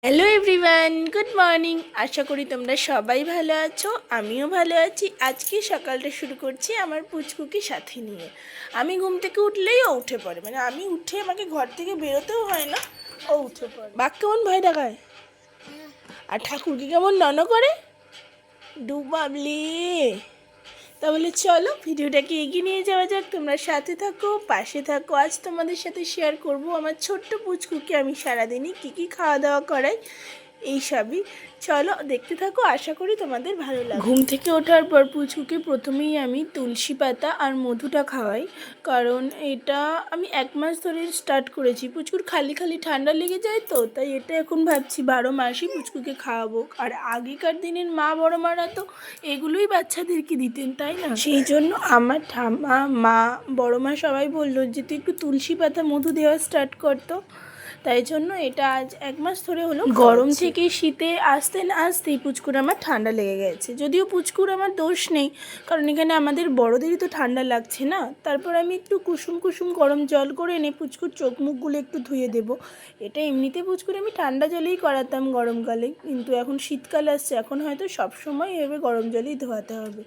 Hello everyone, good morning. আশা করি তোমরা সবাই ভালো আছো, আমিও ভালো আছি। আজকে সকালটা শুরু করছি আমার পুচকুকে সাথে নিয়ে। আমি ঘুম থেকে উঠলেই ও উঠে পড়ে, মানে আমি উঠে আমাকে ঘর থেকে বেরোতেও হয় না, ও উঠে পড়ে। বাঘ কেমন ভয় দেখায় আর ঠাকুরকে কেমন নন করে, ডুবাবলি। তাহলে চলো ভিডিওটাকে এগিয়ে নিয়ে যাওয়া যাক। তোমরা সাথে থাকো, পাশে থাকো। আজ তোমাদের সাথে শেয়ার করব আমার ছোট্ট পুচকুকে আমি সারাদিনই কী খাওয়া দাওয়া করাই, এইসবই। চলো দেখতে থাকো, আশা করি তোমাদের ভালো লাগে। ঘুম থেকে ওঠার পর পুচকুকে প্রথমেই আমি তুলসী পাতা আর মধুটা খাওয়াই, কারণ এটা আমি 1 মাস ধরে স্টার্ট করেছি। পুচকুর খালি খালি ঠান্ডা লেগে যায়, তো তাই এটা এখন ভাবছি 12 মাসই পুচকুকে খাওয়াবো। আর আগেকার দিনের মা বড় মারা তো এগুলোই বাচ্চাদেরকে দিতেন, তাই না? সেই জন্য আমার ঠাম্মা, মা, বড় মা সবাই বললো যে তুই একটু তুলসী পাতা মধু দেওয়া স্টার্ট করতো। তাই জন্য এটা আজ 1 মাস ধরে হলো। গরম থেকে শীতে আসতে না আসতেই পুচকুর আমার ঠান্ডা লেগে গেছে। যদিও পুচকুর আমার দোষ নেই, কারণ এখানে আমাদের বড়দেরই তো ঠান্ডা লাগছে না। তারপর আমি একটু কুসুম কুসুম গরম জল করে এনে পুচকুর চোখ মুখগুলো একটু ধুয়ে দেবো। এটা এমনিতে পুচকুর আমি ঠান্ডা জলেই করাতাম গরমকালে, কিন্তু এখন শীতকাল আসছে, এখন হয়তো সবসময় এভাবে গরম জলেই ধোয়াতে হবে।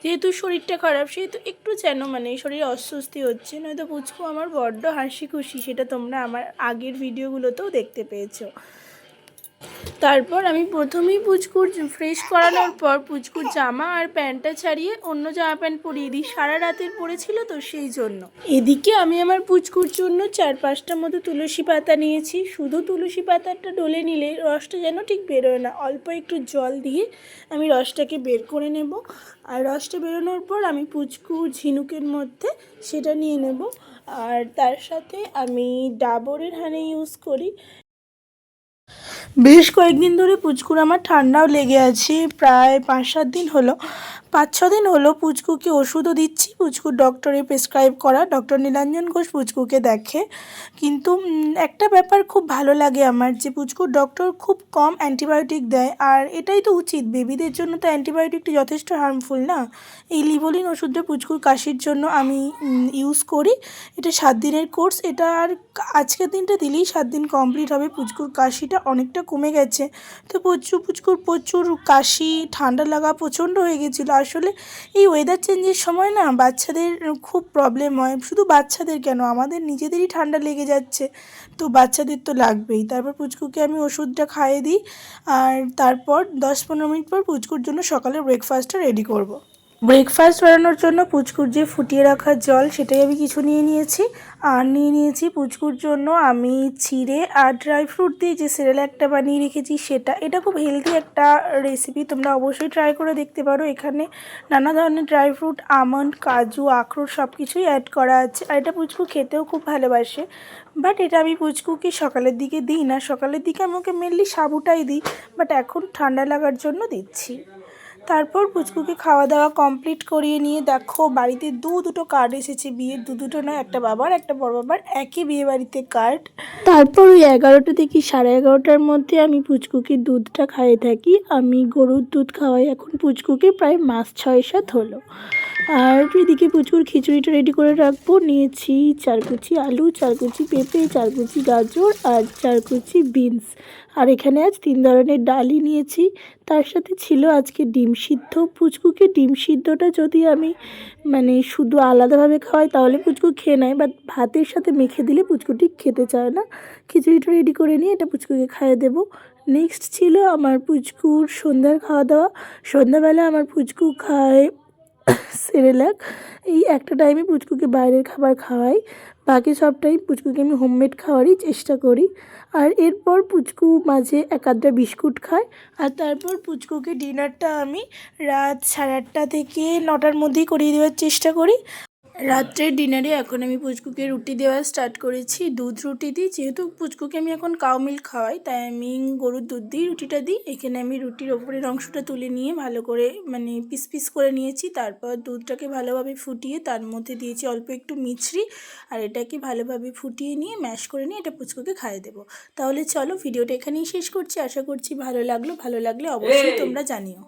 যেহেতু শরীরটা খারাপ, সেহেতু একটু যেন মানে শরীরে অস্বস্তি হচ্ছে, নয়তো পুচকু আমার বড্ড হাসি খুশি, সেটা তোমরা আমার আগের ভিডিওগুলোতেও দেখতে পেয়েছো। তারপর আমি প্রথমেই পুচকুর ফ্রেশ করানোর পর পুচকুর জামা আর প্যান্টটা ছাড়িয়ে অন্য জামা প্যান্ট পরিয়ে দিই, সারা রাতের পরেছিল তো সেই জন্য। এদিকে আমি আমার পুচকুর জন্য 4-5টা মতো তুলসী পাতা নিয়েছি। শুধু তুলসী পাতাটা ডলে নিলে রসটা যেন ঠিক বেরোয় না, অল্প একটু জল দিয়ে আমি রসটাকে বের করে নেব। আর রসটা বেরোনোর পর আমি পুচকুর ঝিনুকের মধ্যে সেটা নিয়ে নেব। আর তার সাথে আমি ডাবরের হানি ইউজ করি। বেশ কয়েকদিন ধরে পুচকুর আমার ঠান্ডাও লেগে আছে, প্রায় 5-7 দিন হলো, 5-6 দিন হলো। পুচকুকে ওষুধও দিচ্ছি, পুচকুর ডক্টরে প্রেসক্রাইব করা, ডক্টর নীলাঞ্জন ঘোষ পুচকুকে দেখে। কিন্তু একটা ব্যাপার খুব ভালো লাগে আমার, যে পুচকুর ডক্টর খুব কম অ্যান্টিবায়োটিক দেয়। আর এটাই তো উচিত, বেবিদের জন্য তো অ্যান্টিবায়োটিকটি যথেষ্ট হার্মফুল না। এই লিভোলিন ওষুধটা পুচকুর কাশির জন্য আমি ইউজ করি। এটা 7 দিনের কোর্স, এটা আর আজকের দিনটা দিলেই 7 দিন কমপ্লিট হবে। পুচকুর কাশিটা অনেকটা কমে গেছে। তো পুচকুর প্রচুর কাশি, ঠান্ডা লাগা প্রচণ্ড হয়ে গেছিলো। আসলে এই ওয়েদার চেঞ্জের সময় না বাচ্চাদের খুব প্রবলেম হয়। শুধু বাচ্চাদের কেন, আমাদের নিজেদেরই ঠান্ডা লেগে যাচ্ছে, তো বাচ্চাদের তো লাগবেই। তারপর পুচকুকে আমি ওষুধটা খাইয়ে দিই। আর তারপর 10-15 মিনিট পর পুচকুর জন্য সকালে ব্রেকফাস্টটা রেডি করব। ব্রেকফাস্ট বানানোর জন্য পুচকুর যে ফুটিয়ে রাখা জল, সেটাই আমি কিছু নিয়ে নিয়েছি। আর নিয়ে নিয়েছি পুচকুর জন্য আমি চিড়ে আর ড্রাই ফ্রুট দিয়ে যে সেরেল্যাকটা বানিয়ে রেখেছি সেটা। এটা খুব হেলদি একটা রেসিপি, তোমরা অবশ্যই ট্রাই করে দেখতে পারো। এখানে নানা ধরনের ড্রাই ফ্রুট, আমন্ড, কাজু, আখরোট সব কিছুই অ্যাড করা আছে। আর এটা পুচকু খেতেও খুব ভালোবাসে। বাট এটা আমি পুচকুকে সকালের দিকে দিই না, সকালের দিকে আমি ওকে মেনলি সাবুটাই দিই, বাট এখন ঠান্ডা লাগার জন্য দিচ্ছি। তারপর পুচকুকে খাওয়া দাওয়া কমপ্লিট করিয়ে নিয়ে দেখো বাড়িতে দুটো কার্ড এসেছে বিয়ের। দুটো নয়, একটা বাবার একটা বড় বাবার, একই বিয়ে বাড়িতে কার্ড। তারপর ওই 11টা থেকে 11:30টার মধ্যে আমি পুচকুকে দুধটা খাইয়ে থাকি। আমি গরুর দুধ খাওয়াই এখন পুচকুকে প্রায় মাস 6-7 হলো। আর এদিকে পুচকুর খিচুড়িটা রেডি করে রাখবো। নিয়েছি 4 কুচি আলু, 4 কুচি পেঁপে, 4 কুচি গাজর আর 4 কুচি বিনস। আর এখানে আজ 3 ধরনের ডালই নিয়েছি। তার সাথে ছিল আজকে ডিম সিদ্ধ। পুচকুকে ডিম সিদ্ধটা যদি আমি মানে শুধু আলাদাভাবে খাওয়াই তাহলে পুচকু খেয়ে নেয়, বাট ভাতের সাথে মেখে দিলে পুচকুটি খেতে চায় না। খিচুড়িটা রেডি করে নিয়ে এটা পুচকুকে খাইয়ে দেবো। নেক্সট ছিল আমার পুচকুর সন্ধ্যার খাওয়া দাওয়া। সন্ধ্যাবেলা আমার পুচকু খায় সেরেল্যাক। এই একটা টাইমে পুচকুকে বাইরের খাবার খাওয়াই, বাকি সব টাইম পুচকুকে আমি হোমমেড খাওয়ারই চেষ্টা করি। আর এরপর পুচকু মাঝে 1-8টা বিস্কুট খায়। আর তারপর পুচকুকে ডিনারটা আমি রাত 8:30 থেকে 9টার মধ্যেই করিয়ে দেওয়ার চেষ্টা করি। রাত্রের ডিনারে এখন আমি পুচকুকে রুটি দেওয়া স্টার্ট করেছি, দুধ রুটি দিই। যেহেতু পুচকুকে আমি এখন কাউ মিল্ক খাওয়াই, তাই আমি গরুর দুধ দিয়ে রুটিটা দিই। এখানে আমি রুটির ওপরের অংশটা তুলে নিয়ে ভালো করে মানে পিস পিস করে নিয়েছি। তারপর দুধটাকে ভালোভাবে ফুটিয়ে তার মধ্যে দিয়েছি অল্প একটু মিছরি। আর এটাকে ভালোভাবে ফুটিয়ে নিয়ে ম্যাশ করে নিয়ে এটা পুচকুকে খাইয়ে দেবো। তাহলে চলো ভিডিওটা এখানেই শেষ করছি। আশা করছি ভালো লাগলো, ভালো লাগলে অবশ্যই তোমরা জানিও।